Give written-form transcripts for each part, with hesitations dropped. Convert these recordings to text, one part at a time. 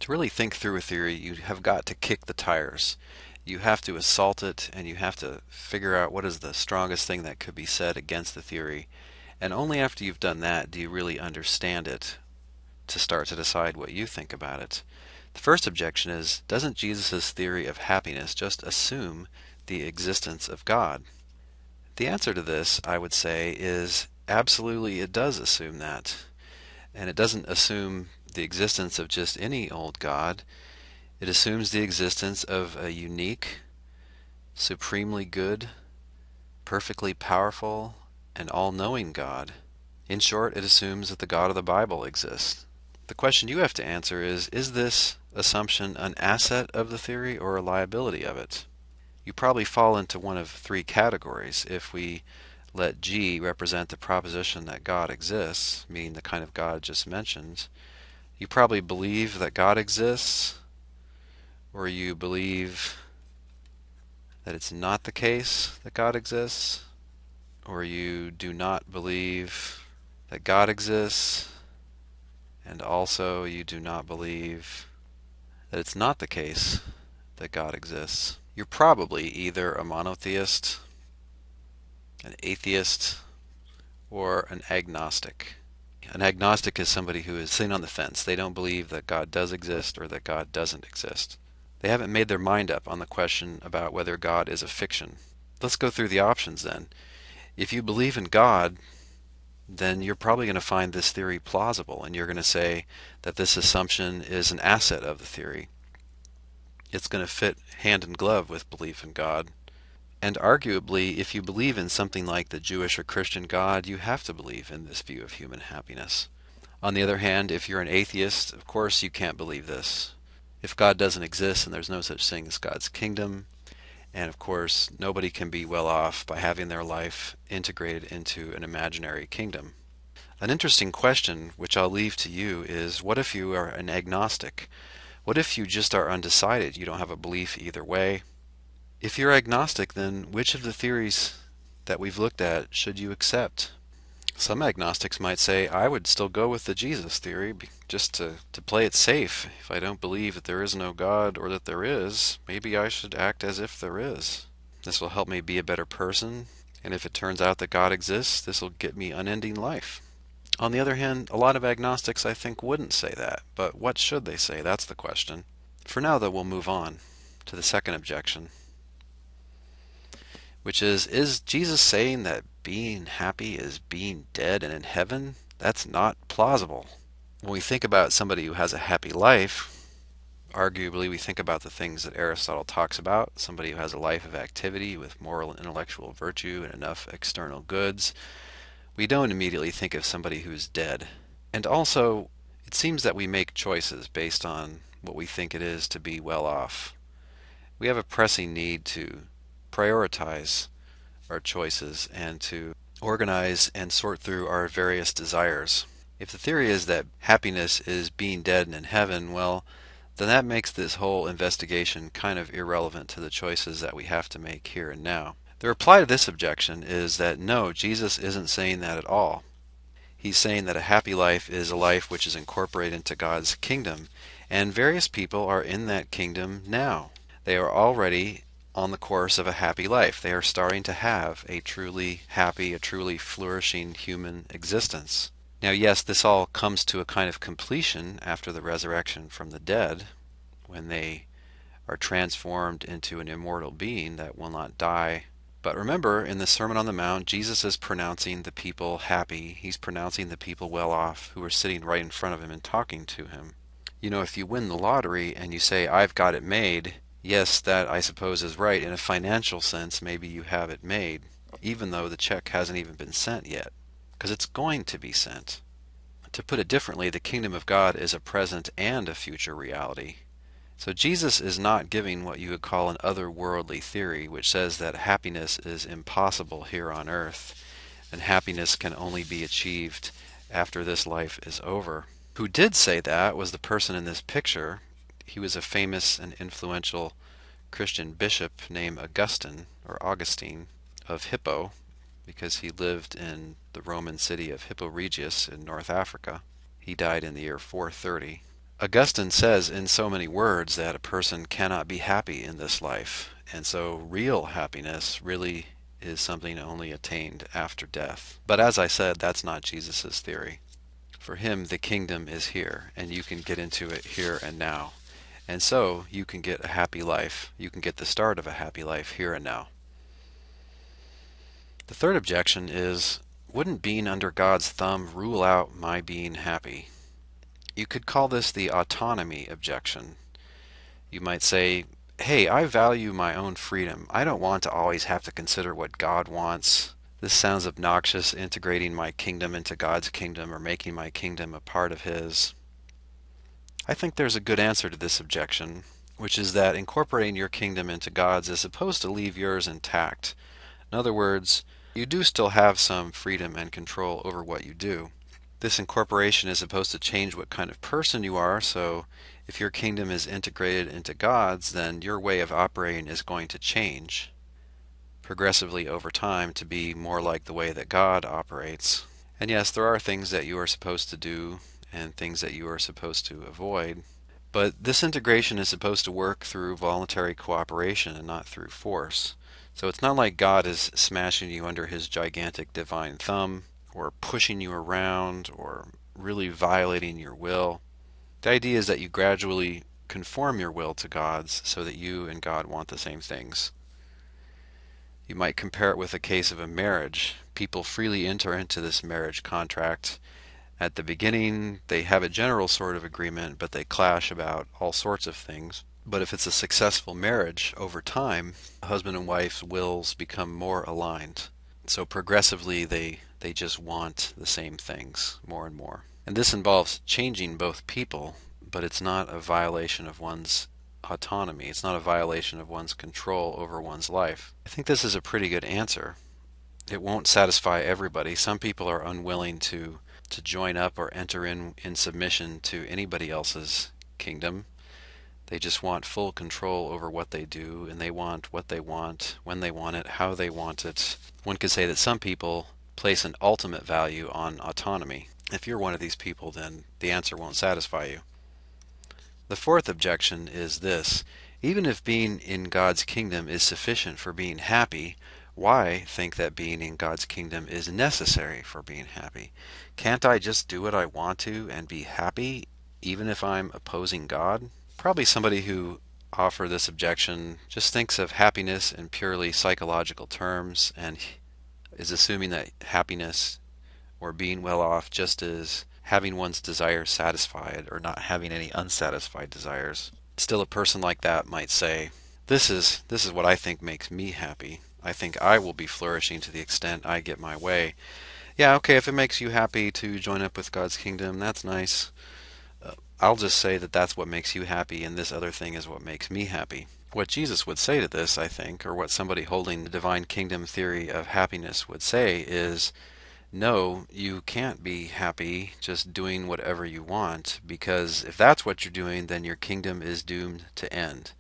To really think through a theory, you have got to kick the tires. You have to assault it, and you have to figure out what is the strongest thing that could be said against the theory. And only after you've done that do you really understand it to start to decide what you think about it. The first objection is, doesn't Jesus' theory of happiness just assume the existence of God? The answer to this, I would say, is absolutely it does assume that. And it doesn't assume the existence of just any old God. It assumes the existence of a unique, supremely good, perfectly powerful, and all-knowing God. In short, it assumes that the God of the Bible exists. The question you have to answer is this assumption an asset of the theory or a liability of it? You probably fall into one of three categories if we let G represent the proposition that God exists, meaning the kind of God just mentioned. You probably believe that God exists, or you believe that it's not the case that God exists, or you do not believe that God exists, and also you do not believe that it's not the case that God exists. You're probably either a monotheist, an atheist, or an agnostic. An agnostic is somebody who is sitting on the fence. They don't believe that God does exist or that God doesn't exist. They haven't made their mind up on the question about whether God is a fiction. Let's go through the options then. If you believe in God, then you're probably going to find this theory plausible, and you're going to say that this assumption is an asset of the theory. It's going to fit hand in glove with belief in God. And arguably, if you believe in something like the Jewish or Christian God, you have to believe in this view of human happiness. On the other hand, if you're an atheist, of course you can't believe this. If God doesn't exist, and there's no such thing as God's kingdom, and of course nobody can be well off by having their life integrated into an imaginary kingdom. An interesting question, which I'll leave to you, is what if you are an agnostic? What if you just are undecided? You don't have a belief either way. If you're agnostic, then which of the theories that we've looked at should you accept? Some agnostics might say, I would still go with the Jesus theory just to play it safe. If I don't believe that there is no God or that there is, maybe I should act as if there is. This will help me be a better person, and if it turns out that God exists, this will get me unending life. On the other hand, a lot of agnostics I think wouldn't say that, but what should they say? That's the question. For now, though, we'll move on to the second objection, which is Jesus saying that being happy is being dead and in heaven? That's not plausible. When we think about somebody who has a happy life, arguably we think about the things that Aristotle talks about, somebody who has a life of activity with moral and intellectual virtue and enough external goods. We don't immediately think of somebody who's dead. And also, it seems that we make choices based on what we think it is to be well off. We have a pressing need to prioritize our choices and to organize and sort through our various desires. If the theory is that happiness is being dead and in heaven, well, then that makes this whole investigation kind of irrelevant to the choices that we have to make here and now. The reply to this objection is that no, Jesus isn't saying that at all. He's saying that a happy life is a life which is incorporated into God's kingdom, and various people are in that kingdom now. They are already on the course of a happy life. They are starting to have a truly happy, a truly flourishing human existence. Now, yes, this all comes to a kind of completion after the resurrection from the dead, when they are transformed into an immortal being that will not die. But remember, in the Sermon on the Mount, Jesus is pronouncing the people happy. He's pronouncing the people well off who are sitting right in front of him and talking to him. You know, if you win the lottery and you say, I've got it made, yes, that I suppose is right. In a financial sense, maybe you have it made, even though the check hasn't even been sent yet, because it's going to be sent. To put it differently, the kingdom of God is a present and a future reality. So Jesus is not giving what you would call an otherworldly theory, which says that happiness is impossible here on earth, and happiness can only be achieved after this life is over. Who did say that was the person in this picture. He was a famous and influential Christian bishop named Augustine of Hippo, because he lived in the Roman city of Hippo Regius in North Africa. He died in the year 430. Augustine says in so many words that a person cannot be happy in this life, and so real happiness really is something only attained after death. But as I said, that's not Jesus' theory. For him, the kingdom is here, and you can get into it here and now. And so you can get a happy life. You can get the start of a happy life here and now. The third objection is, wouldn't being under God's thumb rule out my being happy? You could call this the autonomy objection. You might say, hey, I value my own freedom. I don't want to always have to consider what God wants. This sounds obnoxious, integrating my kingdom into God's kingdom or making my kingdom a part of His. I think there's a good answer to this objection, which is that incorporating your kingdom into God's is supposed to leave yours intact. In other words, you do still have some freedom and control over what you do. This incorporation is supposed to change what kind of person you are, so if your kingdom is integrated into God's, then your way of operating is going to change progressively over time to be more like the way that God operates. And yes, there are things that you are supposed to do and things that you are supposed to avoid, but this integration is supposed to work through voluntary cooperation and not through force. So it's not like God is smashing you under His gigantic divine thumb, or pushing you around, or really violating your will. The idea is that you gradually conform your will to God's so that you and God want the same things. You might compare it with a case of a marriage. People freely enter into this marriage contract. At the beginning, they have a general sort of agreement, but they clash about all sorts of things. But if it's a successful marriage, over time, husband and wife's wills become more aligned. So progressively, they just want the same things more and more. And this involves changing both people, but it's not a violation of one's autonomy. It's not a violation of one's control over one's life. I think this is a pretty good answer. It won't satisfy everybody. Some people are unwilling to join up or enter in submission to anybody else's kingdom. They just want full control over what they do, and they want what they want, when they want it, how they want it. One could say that some people place an ultimate value on autonomy. If you're one of these people, then the answer won't satisfy you. The fourth objection is this: even if being in God's kingdom is sufficient for being happy, why think that being in God's kingdom is necessary for being happy? Can't I just do what I want to and be happy, even if I'm opposing God? Probably somebody who offer this objection just thinks of happiness in purely psychological terms and is assuming that happiness or being well off just is having one's desires satisfied or not having any unsatisfied desires. Still, a person like that might say, this is what I think makes me happy. I think I will be flourishing to the extent I get my way. Yeah, okay, if it makes you happy to join up with God's kingdom, that's nice. I'll just say that that's what makes you happy, and this other thing is what makes me happy. What Jesus would say to this, I think, or what somebody holding the divine kingdom theory of happiness would say is, no, you can't be happy just doing whatever you want, because if that's what you're doing, then your kingdom is doomed to end.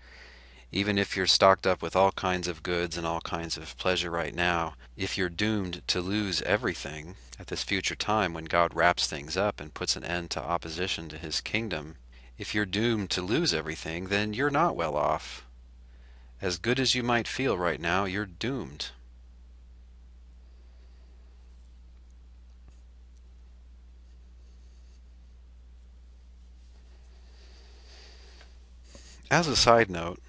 Even if you're stocked up with all kinds of goods and all kinds of pleasure right now, if you're doomed to lose everything at this future time when God wraps things up and puts an end to opposition to His kingdom, if you're doomed to lose everything, then you're not well off. As good as you might feel right now, you're doomed. As a side note,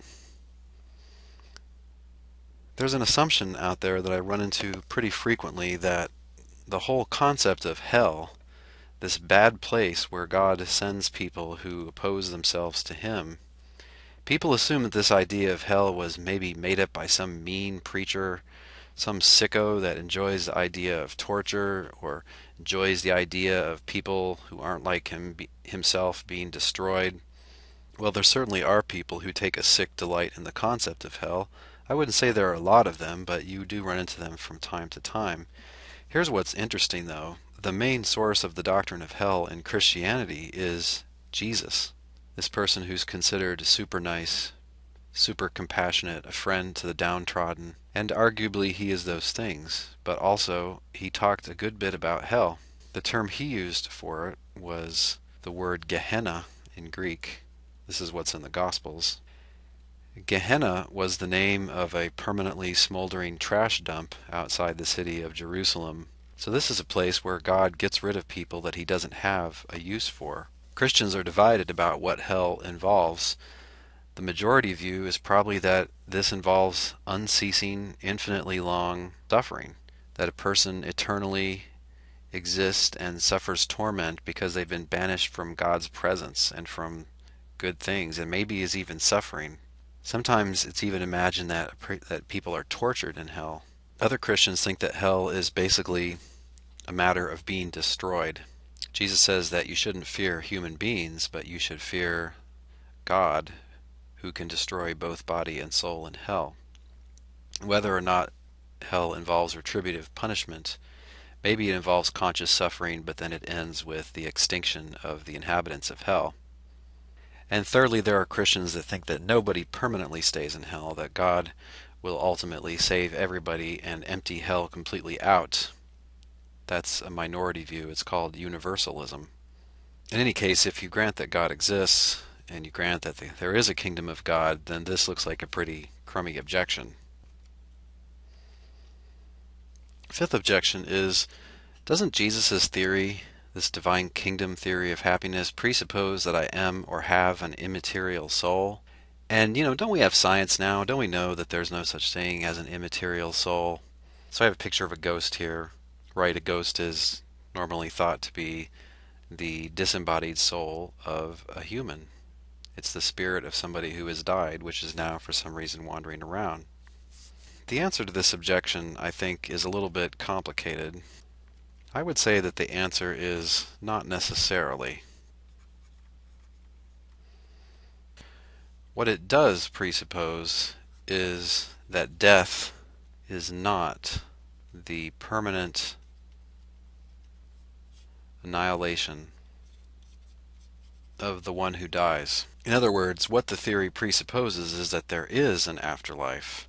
there's an assumption out there that I run into pretty frequently that the whole concept of hell, this bad place where God sends people who oppose themselves to Him, people assume that this idea of hell was maybe made up by some mean preacher, some sicko that enjoys the idea of torture or enjoys the idea of people who aren't like himself being destroyed. Well, there certainly are people who take a sick delight in the concept of hell. I wouldn't say there are a lot of them, but you do run into them from time to time. Here's what's interesting, though. The main source of the doctrine of hell in Christianity is Jesus. This person who's considered super nice, super compassionate, a friend to the downtrodden, and arguably he is those things, but also he talked a good bit about hell. The term he used for it was the word Gehenna, in Greek. This is what's in the Gospels. Gehenna was the name of a permanently smoldering trash dump outside the city of Jerusalem. So this is a place where God gets rid of people that he doesn't have a use for. Christians are divided about what hell involves. The majority view is probably that this involves unceasing, infinitely long suffering, that a person eternally exists and suffers torment because they've been banished from God's presence and from good things, and maybe is even suffering. Sometimes it's even imagined that people are tortured in hell. Other Christians think that hell is basically a matter of being destroyed. Jesus says that you shouldn't fear human beings, but you should fear God, who can destroy both body and soul in hell. Whether or not hell involves retributive punishment, maybe it involves conscious suffering, but then it ends with the extinction of the inhabitants of hell. And thirdly, there are Christians that think that nobody permanently stays in hell, that God will ultimately save everybody and empty hell completely out. That's a minority view. It's called universalism. In any case, if you grant that God exists, and you grant that there is a kingdom of God, then this looks like a pretty crummy objection. Fifth objection is, doesn't Jesus' theory, this divine kingdom theory of happiness, presuppose that I am or have an immaterial soul? And, don't we have science now? Don't we know that there's no such thing as an immaterial soul? So I have a picture of a ghost here. Right, a ghost is normally thought to be the disembodied soul of a human. It's the spirit of somebody who has died, which is now for some reason wandering around. The answer to this objection, I think, is a little bit complicated. I would say that the answer is not necessarily. What it does presuppose is that death is not the permanent annihilation of the one who dies. In other words, what the theory presupposes is that there is an afterlife,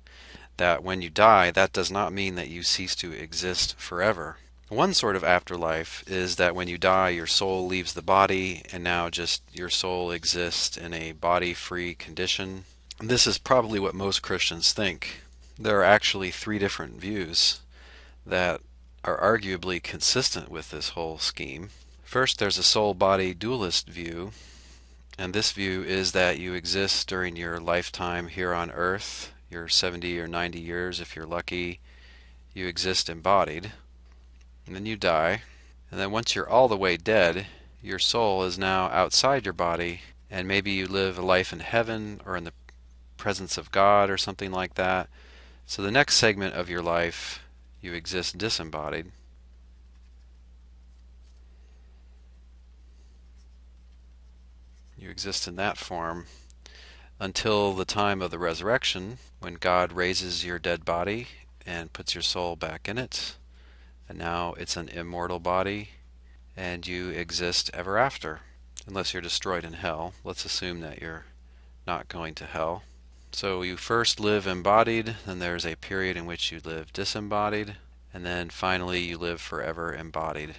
that when you die, that does not mean that you cease to exist forever. One sort of afterlife is that when you die, your soul leaves the body, and now just your soul exists in a body-free condition. This is probably what most Christians think. There are actually three different views that are arguably consistent with this whole scheme. First, there's a soul-body dualist view, and this view is that you exist during your lifetime here on earth, your 70 or 90 years if you're lucky. You exist embodied, and then you die, and then once you're all the way dead, your soul is now outside your body, and maybe you live a life in heaven or in the presence of God or something like that. So the next segment of your life, you exist disembodied. You exist in that form until the time of the resurrection, when God raises your dead body and puts your soul back in it, and now it's an immortal body, and you exist ever after, unless you're destroyed in hell. Let's assume that you're not going to hell. So you first live embodied, then there's a period in which you live disembodied, and then finally you live forever embodied.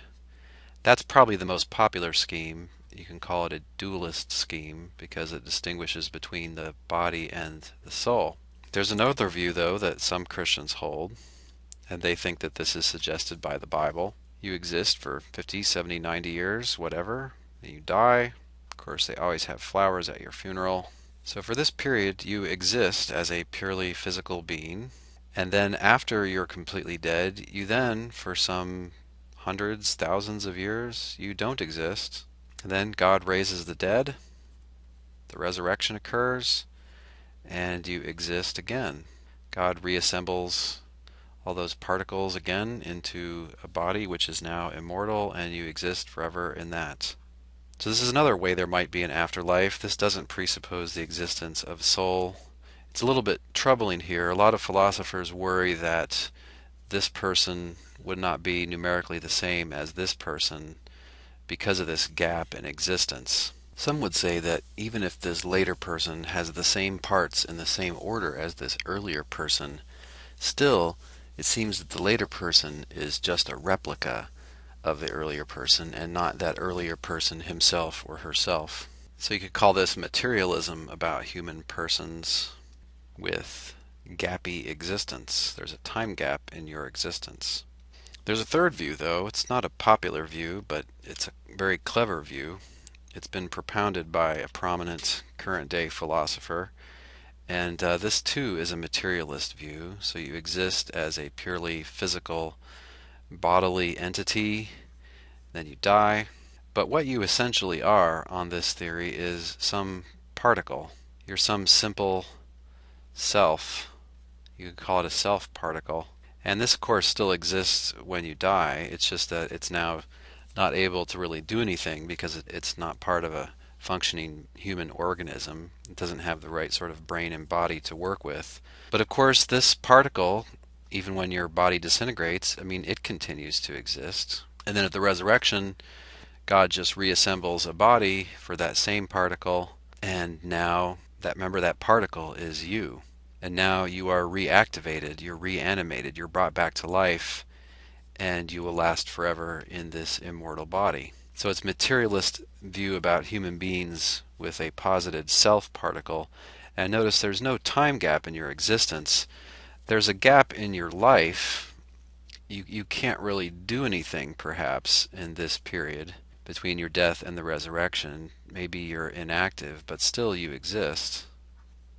That's probably the most popular scheme. You can call it a dualist scheme because it distinguishes between the body and the soul. There's another view, though, that some Christians hold, and they think that this is suggested by the Bible. You exist for 50, 70, 90 years, whatever, and you die. Of course, they always have flowers at your funeral. So for this period, you exist as a purely physical being, and then after you're completely dead, you then, for some hundreds, thousands of years, you don't exist. And then God raises the dead, the resurrection occurs, and you exist again. God reassembles all those particles again into a body which is now immortal, and you exist forever in that. So this is another way there might be an afterlife. This doesn't presuppose the existence of soul. It's a little bit troubling here. A lot of philosophers worry that this person would not be numerically the same as this person because of this gap in existence. Some would say that even if this later person has the same parts in the same order as this earlier person, still it seems that the later person is just a replica of the earlier person and not that earlier person himself or herself. So you could call this materialism about human persons with gappy existence. There's a time gap in your existence. There's a third view, though. It's not a popular view, but it's a very clever view. It's been propounded by a prominent current day philosopher, and this too is a materialist view. So you exist as a purely physical, bodily entity, then you die. But what you essentially are on this theory is some particle. You're some simple self. You could call it a self particle. And this, of course, still exists when you die. It's just that it's now not able to really do anything because it's not part of a functioning human organism. It doesn't have the right sort of brain and body to work with. But of course, this particle, even when your body disintegrates, I mean, it continues to exist. And then at the resurrection, God just reassembles a body for that same particle, and now that particle is you. And now you are reactivated, you're reanimated, you're brought back to life, and you will last forever in this immortal body. So it's materialist view about human beings with a posited self particle. And notice there's no time gap in your existence. There's a gap in your life. You can't really do anything, perhaps, in this period between your death and the resurrection. Maybe you're inactive, but still you exist.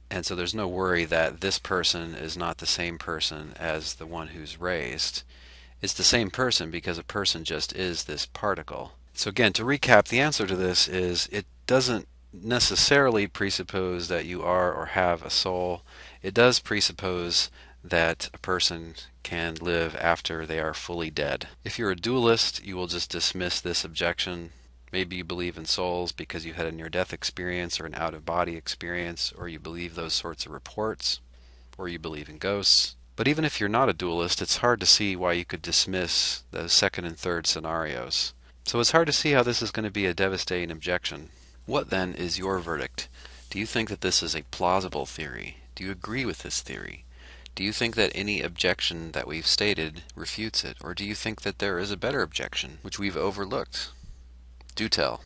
And so there's no worry that this person is not the same person as the one who's raised. It's the same person because a person just is this particle. So again, to recap, the answer to this is it doesn't necessarily presuppose that you are or have a soul. It does presuppose that a person can live after they are fully dead. If you're a dualist, you will just dismiss this objection. Maybe you believe in souls because you had a near-death experience or an out-of-body experience, or you believe those sorts of reports, or you believe in ghosts. But even if you're not a dualist, it's hard to see why you could dismiss those second and third scenarios. So it's hard to see how this is going to be a devastating objection. What then is your verdict? Do you think that this is a plausible theory? Do you agree with this theory? Do you think that any objection that we've stated refutes it? Or do you think that there is a better objection, which we've overlooked? Do tell.